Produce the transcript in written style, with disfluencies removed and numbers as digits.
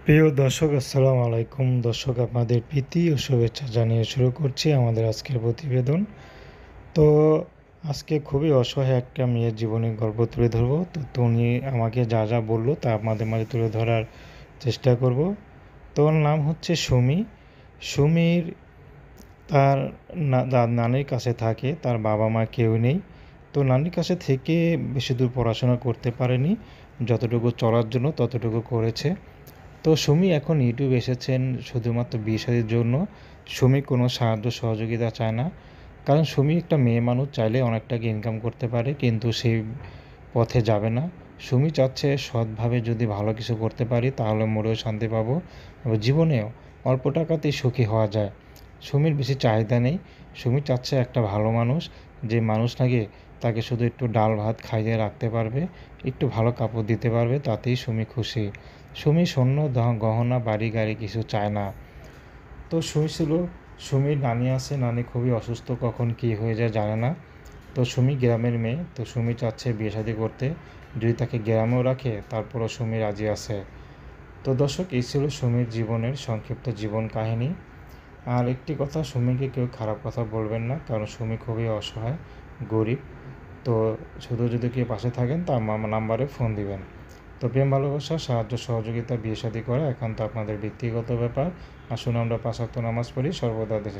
প্রিয় দর্শক আসসালামু আলাইকুম। দর্শক আপনাদের প্রীতি ও শুভেচ্ছা জানিয়ে শুরু করছি আমাদের আজকের প্রতিবেদন। তো আজকে খুবই অসহায় একটা মেয়ের জীবনের গল্প তুলে ধরবো। তো উনি আমাকে যা যা বললো তা আপনাদের মাঝে তুলে ধরার চেষ্টা করব। তো ওর নাম হচ্ছে সুমি। সুমির তার নানির কাছে থাকে, তার বাবা মা কেউ নেই। তো নানির কাছে থেকে বেশি দূর পড়াশোনা করতে পারেনি, যতটুকু চলার জন্য ততটুকু করেছে। তো সুমি এখন ইউটিউব এসেছেন শুধুমাত্র বিয়ে-শাদীর জন্য। সুমি কোনো সাহায্য সহযোগিতা চায় না। কারণ সুমি একটা মেয়ে মানুষ, চাইলে অনেক টাকা ইনকাম করতে পারে, কিন্তু সেই পথে যাবে না। সুমি চাচ্ছে সৎভাবে যদি ভালো কিছু করতে পারি তাহলে মরেও শান্তি পাবো এবং জীবনেও অল্প টাকাতেই সুখী হওয়া যায়। সুমির বেশি চাহিদা নেই। সুমি চাচ্ছে একটা ভালো মানুষ, যে মানুষ নাকি তাকে শুধু একটু ডাল ভাত খাইয়ে রাখতে পারবে, একটু ভালো কাপড় দিতে পারবে, তাতেই সুমি খুশি। সুমি স্বর্ণ গহনা বাড়ি গাড়ি কিছু চায় না। তো সুমি ছিল, সুমির নানি আছে, নানি খুবই অসুস্থ, কখন কী হয়ে যায় জানে না। তো সুমি গ্রামের মেয়ে, তো সুমি চাচ্ছে বিয়ে শাদী করতে, যদি তাকে গ্রামেও রাখে তারপরও সুমি রাজি আছে। তো দর্শক, এই ছিল সুমির জীবনের সংক্ষিপ্ত জীবন কাহিনী। আর একটি কথা, সুমিকে কেউ খারাপ কথা বলবেন না, কারণ সুমি খুবই অসহায়, গরিব। তো শুধু যদি কেউ পাশে থাকেন তা আমার নাম্বারে ফোন দিবেন। তো প্রেম ভালোবাসা সাহায্য সহযোগিতা বিয়ে শাদী করা একান্ত আপনাদের ব্যক্তিগত ব্যাপার। আসুন আমরা ৫ ওয়াক্ত নামাজ পড়ি, সর্বদা দেশে